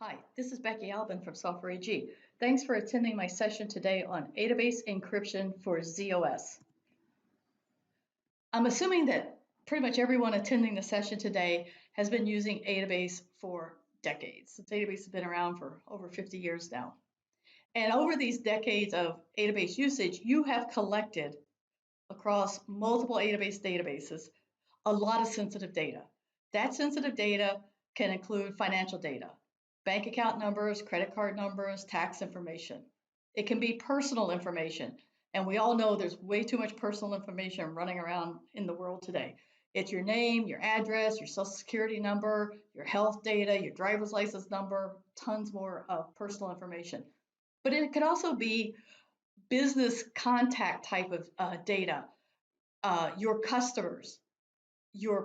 Hi, this is Becky Albin from Software AG. Thanks for attending my session today on Adabas encryption for ZOS. I'm assuming that pretty much everyone attending the session today has been using Adabas for decades. Adabas has been around for over 50 years now. And over these decades of Adabas usage, you have collected across multiple Adabas databases a lot of sensitive data. That sensitive data can include financial data, bank account numbers, credit card numbers, tax information. It can be personal information. And we all know there's way too much personal information running around in the world today. It's your name, your address, your social security number, your health data, your driver's license number, tons more of personal information. But it could also be business contact type of data, your customers, your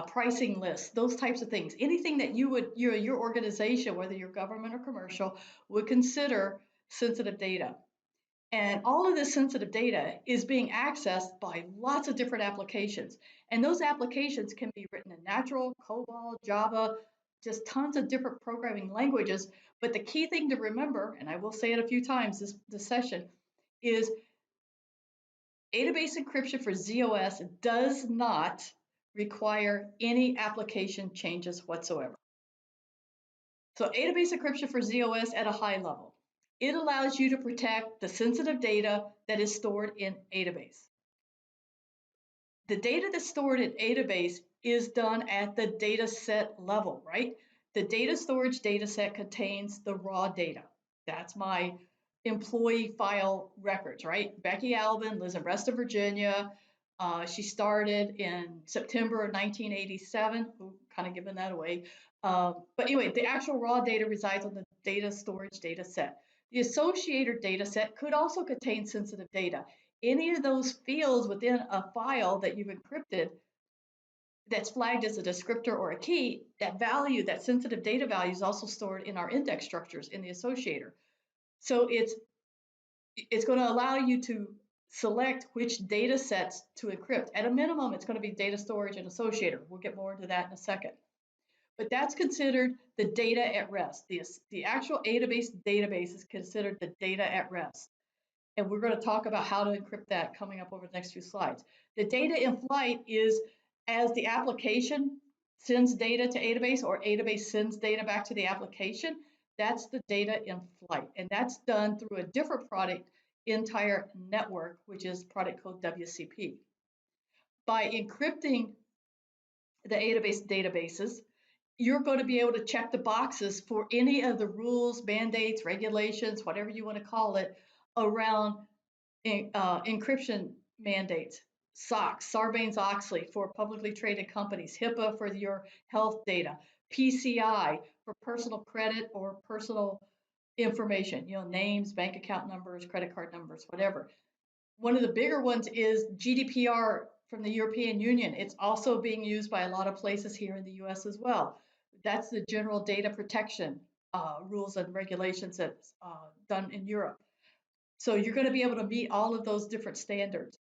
pricing list, those types of things. Anything that your organization, whether you're government or commercial, would consider sensitive data. And all of this sensitive data is being accessed by lots of different applications. And those applications can be written in natural, COBOL, Java, just tons of different programming languages. But the key thing to remember, and I will say it a few times this session, is Adabas encryption for ZOS does not require any application changes whatsoever. So Adabas encryption for ZOS at a high level. It allows you to protect the sensitive data that is stored in Adabas. The data that's stored in Adabas is done at the data set level, right? The data storage data set contains the raw data. That's my employee file records, right? Becky Albin lives in Reston, Virginia. She started in September of 1987. Ooh, kind of giving that away. But anyway, the actual raw data resides on the data storage data set. The associated data set could also contain sensitive data. Any of those fields within a file that you've encrypted that's flagged as a descriptor or a key, that value, that sensitive data value is also stored in our index structures in the associator. So it's going to allow you to select which data sets to encrypt. At a minimum, it's going to be data storage and associator. We'll get more into that in a second. But that's considered the data at rest. The actual Adabas database is considered the data at rest. And we're going to talk about how to encrypt that coming up over the next few slides. The data in flight is as the application sends data to Adabas or Adabas sends data back to the application, that's the data in flight. And that's done through a different product, entire network, which is product code WCP. By encrypting the Adabas databases, you're going to be able to check the boxes for any of the rules, mandates, regulations, whatever you want to call it, around encryption mandates. SOX, Sarbanes-Oxley for publicly traded companies, HIPAA for your health data, PCI for personal credit or personal information, names, bank account numbers, credit card numbers, whatever. One of the bigger ones is GDPR from the European Union. It's also being used by a lot of places here in the US as well. That's the general data protection rules and regulations that's done in Europe. So you're going to be able to meet all of those different standards.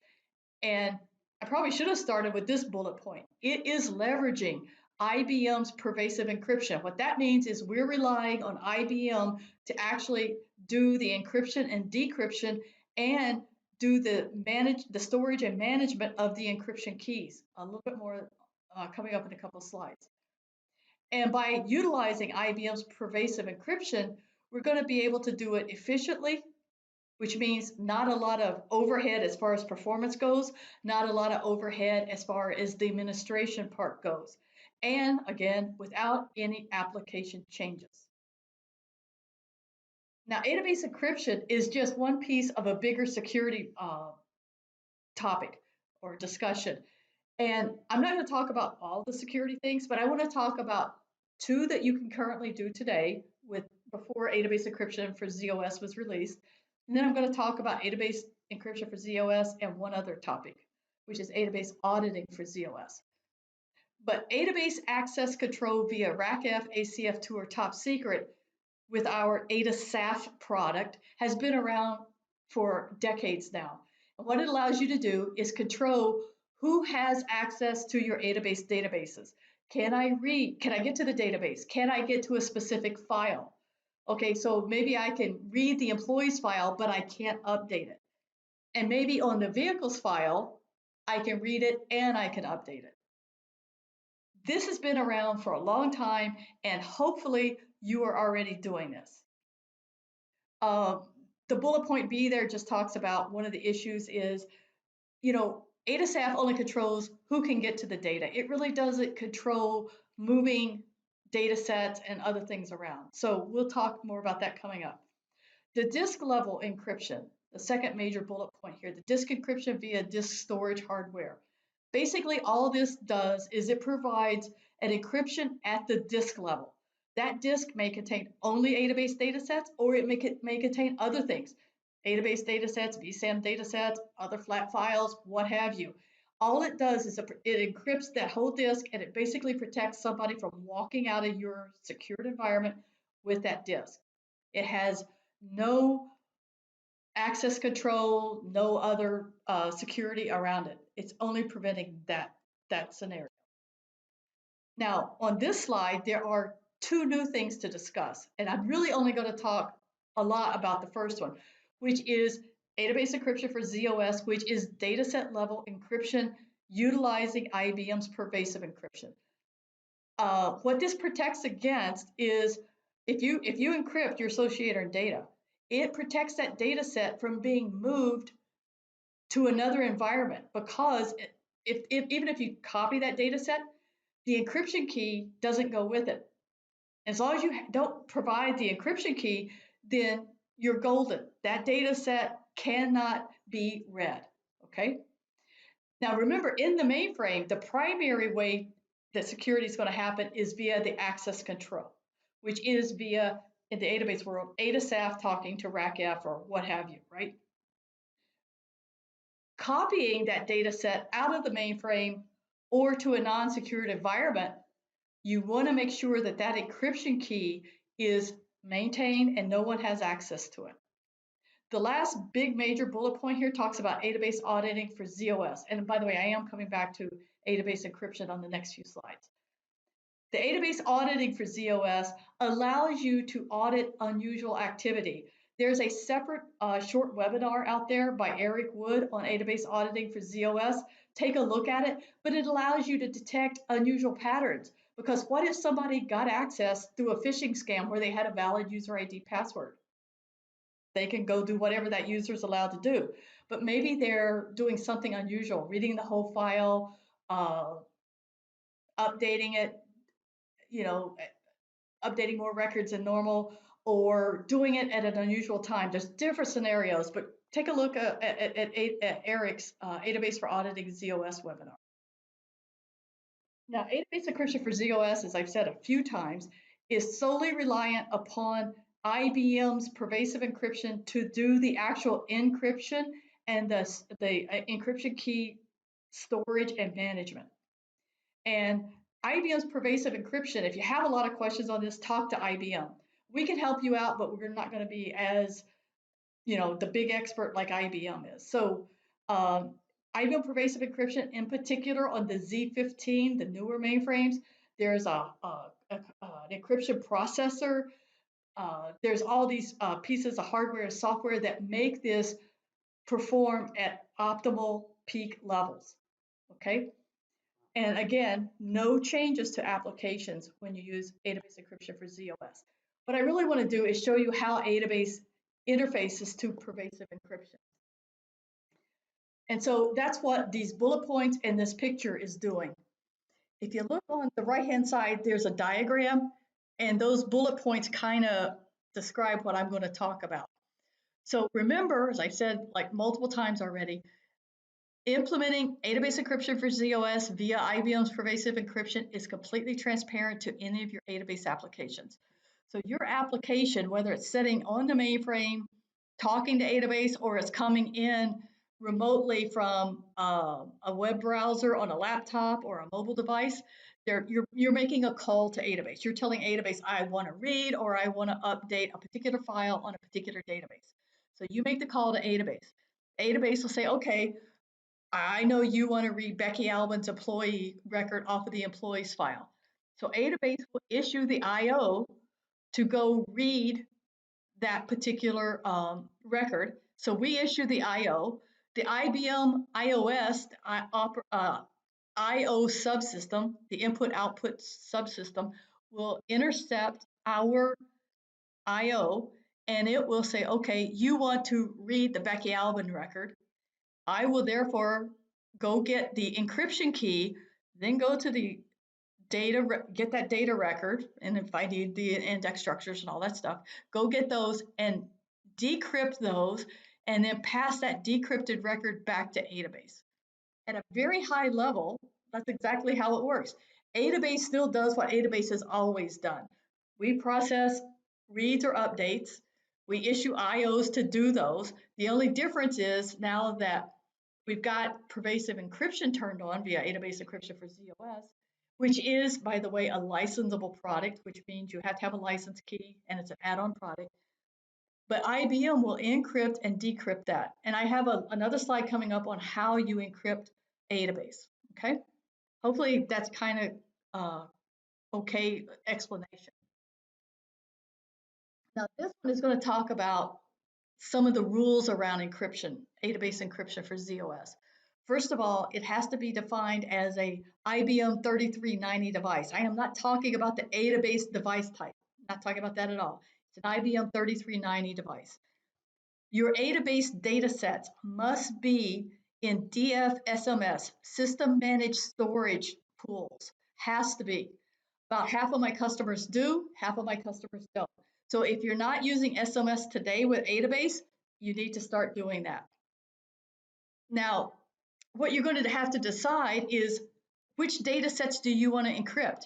And I probably should have started with this bullet point. It is leveraging IBM's pervasive encryption. What that means is we're relying on IBM to actually do the encryption and decryption and do the storage and management of the encryption keys. A little bit more coming up in a couple of slides. And by utilizing IBM's pervasive encryption, we're going to be able to do it efficiently, which means not a lot of overhead as far as performance goes, not a lot of overhead as far as the administration part goes. And again, without any application changes. Now, Adabas encryption is just one piece of a bigger security topic or discussion. And I'm not going to talk about all the security things, but I want to talk about two that you can currently do today before Adabas encryption for ZOS was released. And then I'm going to talk about Adabas encryption for ZOS and one other topic, which is Adabas auditing for ZOS. But Adabas access control via RACF, ACF2, or top secret with our AdaSAF product has been around for decades now. And what it allows you to do is control who has access to your Adabas databases. Can I get to the database? Can I get to a specific file? Okay, so maybe I can read the employees file, but I can't update it. And maybe on the vehicles file, I can read it and I can update it. This has been around for a long time, and hopefully you are already doing this. Uh, the bullet point B there just talks about one of the issues is, AdaSAF only controls who can get to the data. It really doesn't control moving data sets and other things around. So we'll talk more about that coming up. The disk level encryption, the second major bullet point here, the disk encryption via disk storage hardware. Basically, all this does is it provides an encryption at the disk level. That disk may contain only Adabase datasets, or it may contain other things, Adabase datasets, vSAN datasets, other flat files, what have you. All it does is it encrypts that whole disk, and it basically protects somebody from walking out of your secured environment with that disk. It has no access control, no other security around it. It's only preventing that scenario. Now, on this slide, there are two new things to discuss, and I'm really only going to talk a lot about the first one, which is Adabase Encryption for ZOS, which is dataset level encryption utilizing IBM's Pervasive Encryption. What this protects against is if you encrypt your associator data, it protects that data set from being moved to another environment, because even if you copy that data set, the encryption key doesn't go with it. As long as you don't provide the encryption key, then you're golden. That data set cannot be read, okay? Now remember, in the mainframe, the primary way that security is going to happen is via the access control, which is via, in the Adabase world, AdaSAF talking to RACF or what have you, right? Copying that data set out of the mainframe or to a non-secured environment, you want to make sure that that encryption key is maintained and no one has access to it. The last big major bullet point here talks about Adabase auditing for ZOS. And by the way, I am coming back to Adabase encryption on the next few slides. The Adabase auditing for ZOS allows you to audit unusual activity. There's a separate short webinar out there by Eric Wood on Adabase auditing for ZOS. Take a look at it, but it allows you to detect unusual patterns. Because what if somebody got access through a phishing scam where they had a valid user ID password? They can go do whatever that user is allowed to do. But maybe they're doing something unusual, reading the whole file, updating it, updating more records than normal, or doing it at an unusual time. There's different scenarios, but take a look at Eric's Adabase for Auditing ZOS webinar. Now, Adabase encryption for ZOS, as I've said a few times, is solely reliant upon IBM's Pervasive Encryption to do the actual encryption and the encryption key storage and management. And IBM's Pervasive Encryption, if you have a lot of questions on this, talk to IBM. We can help you out, but we're not going to be as, the big expert like IBM is. So IBM Pervasive Encryption, in particular on the Z15, the newer mainframes, there's an encryption processor. There's all these pieces of hardware and software that make this perform at optimal peak levels, okay? And again, no changes to applications when you use Adabase encryption for ZOS. What I really want to do is show you how Adabase interfaces to Pervasive Encryption. And so that's what these bullet points and this picture is doing. If you look on the right-hand side, there's a diagram, and those bullet points kind of describe what I'm going to talk about. So remember, as I've said like multiple times already, implementing Adabase encryption for ZOS via IBM's Pervasive Encryption is completely transparent to any of your Adabase applications. So your application, whether it's sitting on the mainframe, talking to Adabase, or it's coming in remotely from a web browser on a laptop or a mobile device, you're making a call to Adabase. You're telling Adabase, I want to read or I want to update a particular file on a particular database. So you make the call to Adabase. Adabase will say, okay, I know you want to read Becky Albin's employee record off of the employees file. So Adabase will issue the IO to go read that particular record. So we issue the IO. The IBM iOS IO subsystem, the input-output subsystem, will intercept our IO, and it will say, okay, you want to read the Becky Albin record. I will therefore go get the encryption key, then go to the data, get that data record, and if I need the index structures and all that stuff, go get those and decrypt those, and then pass that decrypted record back to Adabase. At a very high level, that's exactly how it works. Adabase still does what Adabase has always done. We process reads or updates. We issue IOs to do those. The only difference is now that we've got pervasive encryption turned on via Adabase Encryption for ZOS, which is, by the way, a licensable product, which means you have to have a license key and it's an add-on product. But IBM will encrypt and decrypt that. And I have another slide coming up on how you encrypt Adabase, okay? Hopefully that's kind of okay explanation. Now this one is going to talk about some of the rules around encryption, Adabase encryption for ZOS. First of all, it has to be defined as a IBM 3390 device. I am not talking about the Adabase device type. I'm not talking about that at all. It's an IBM 3390 device. Your Adabase data sets must be in DFSMS, System Managed Storage Pools. Has to be. About half of my customers do, half of my customers don't. So if you're not using SMS today with Adabase, you need to start doing that. Now, what you're going to have to decide is which data sets do you want to encrypt?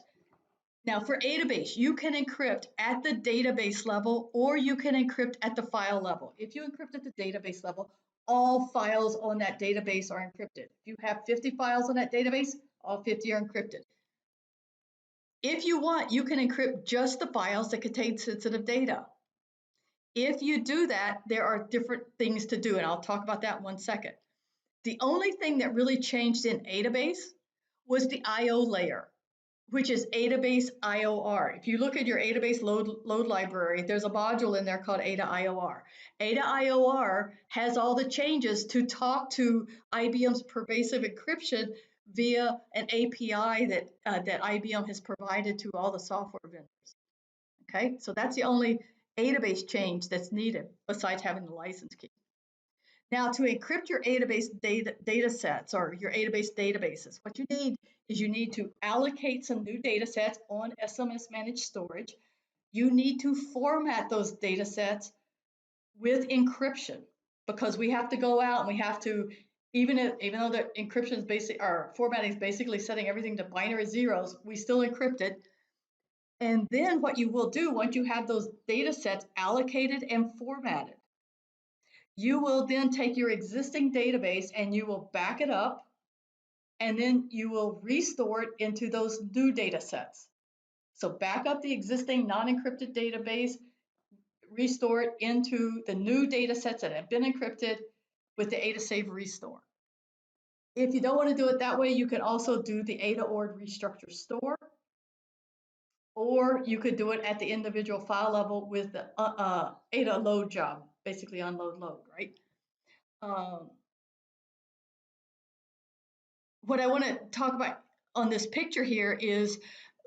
Now for Adabase, you can encrypt at the database level or you can encrypt at the file level. If you encrypt at the database level, all files on that database are encrypted. If you have 50 files on that database, all 50 are encrypted. If you want, you can encrypt just the files that contain sensitive data. If you do that, there are different things to do, and I'll talk about that in 1 second. The only thing that really changed in Adabase was the IO layer, which is Adabase IOR. If you look at your Adabase load library, there's a module in there called Ada IOR. Ada IOR has all the changes to talk to IBM's pervasive encryption via an API that IBM has provided to all the software vendors. Okay, so that's the only Adabase change that's needed besides having the license key. Now, to encrypt your Adabase data sets or your Adabase databases, what you need is you need to allocate some new data sets on SMS managed storage. You need to format those data sets with encryption because we have to go out and we have to, even though the encryption is basic, or formatting is basically setting everything to binary zeros, we still encrypt it. And then what you will do once you have those data sets allocated and formatted, you will then take your existing database and you will back it up, and then you will restore it into those new data sets. So back up the existing non-encrypted database, restore it into the new data sets that have been encrypted with the Ada Save Restore. If you don't want to do it that way, you can also do the Ada Ord Restructure Store, or you could do it at the individual file level with the Ada Load job, basically unload load, right? What I want to talk about on this picture here is,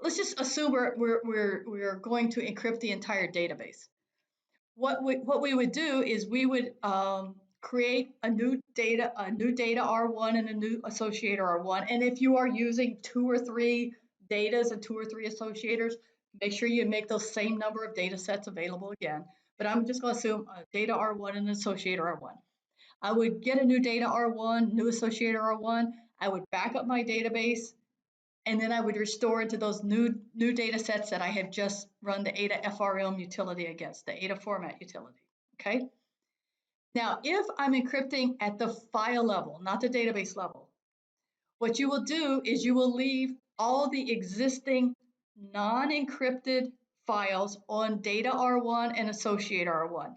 let's just assume we're going to encrypt the entire database. What we would do is we would create a new data R1 and a new associator R1. And if you are using 2 or 3 datas and 2 or 3 associators, make sure you make those same number of data sets available again. But I'm just going to assume a data R1 and an associator R1. I would get a new data R1, new associator R1. I would back up my database, and then I would restore into those new data sets that I have just run the Ada FRM utility against, the Ada format utility, okay? Now, if I'm encrypting at the file level, not the database level, what you will do is you will leave all the existing non-encrypted files on data R1 and associator R1.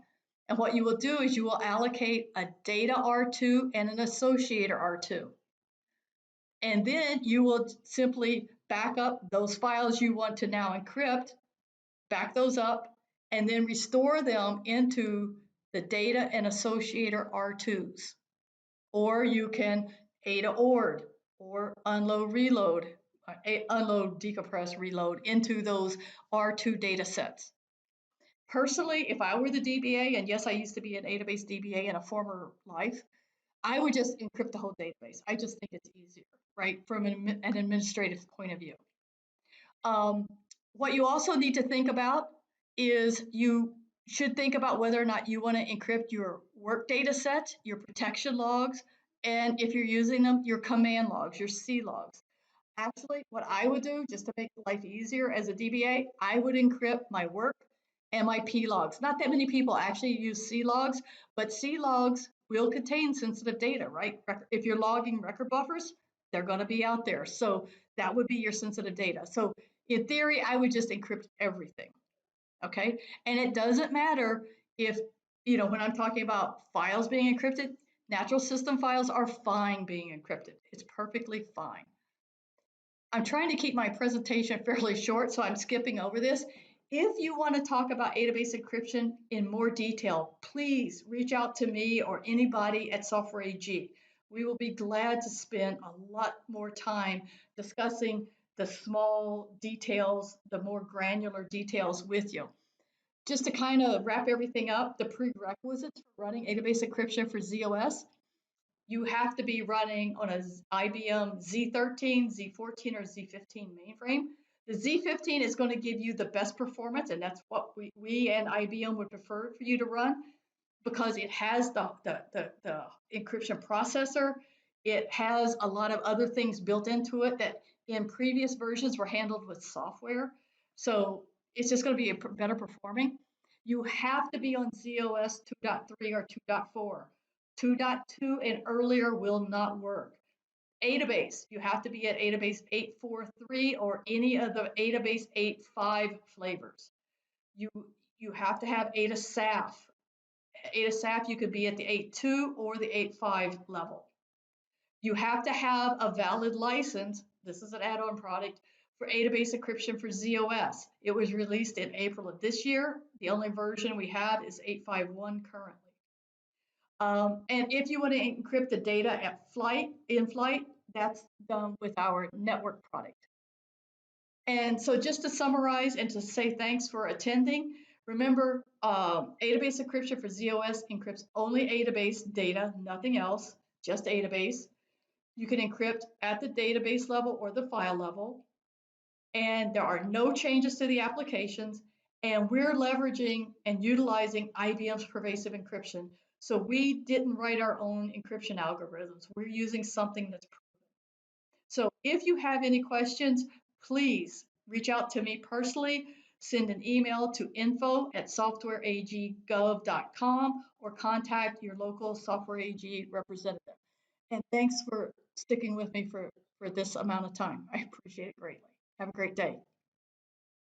And what you will do is you will allocate a data R2 and an associator R2. And then you will simply back up those files you want to now encrypt, back those up, and then restore them into the data and associator R2s. Or you can ADA ORD or unload reload, unload, decompress, reload into those R2 data sets. Personally, if I were the DBA, and yes, I used to be an database DBA in a former life, I would just encrypt the whole database. I just think it's easier, right, from an administrative point of view. What you also need to think about is you should think about whether or not you want to encrypt your work data set, your protection logs, and if you're using them, your command logs, your C logs. Actually, what I would do, just to make life easier as a DBA, I would encrypt my work and my P logs. Not that many people actually use C logs, but C logs will contain sensitive data, right? If you're logging record buffers, they're going to be out there. So that would be your sensitive data. So in theory, I would just encrypt everything, okay? And it doesn't matter if, when I'm talking about files being encrypted, natural system files are fine being encrypted. It's perfectly fine. I'm trying to keep my presentation fairly short, so I'm skipping over this. If you want to talk about database encryption in more detail, please reach out to me or anybody at Software AG. We will be glad to spend a lot more time discussing the small details, the more granular details with you. Just to kind of wrap everything up, the prerequisites for running database encryption for ZOS: you have to be running on a IBM Z13, Z14, or Z15 mainframe. The Z15 is going to give you the best performance, and that's what we and IBM would prefer for you to run, because it has the encryption processor. It has a lot of other things built into it that in previous versions were handled with software. So it's just going to be better performing. You have to be on ZOS 2.3 or 2.4. 2.2 and earlier will not work. Adabase, you have to be at Adabase 8.4.3 or any of the Adabase 8.5 flavors. You have to have AdaSAF. AdaSAF, you could be at the 8.2 or the 8.5 level. You have to have a valid license. This is an add-on product for database encryption for ZOS. It was released in April of this year. The only version we have is 8.5.1 currently. And if you want to encrypt the data in flight, that's done with our network product. And so just to summarize and to say thanks for attending, remember, database encryption for ZOS encrypts only database data, nothing else, just database. You can encrypt at the database level or the file level, and there are no changes to the applications, and we're leveraging and utilizing IBM's pervasive encryption. So we didn't write our own encryption algorithms. We're using something that's proven. So if you have any questions, please reach out to me personally. Send an email to info@softwareag.gov.com or contact your local Software AG representative. And thanks for sticking with me for this amount of time. I appreciate it greatly. Have a great day.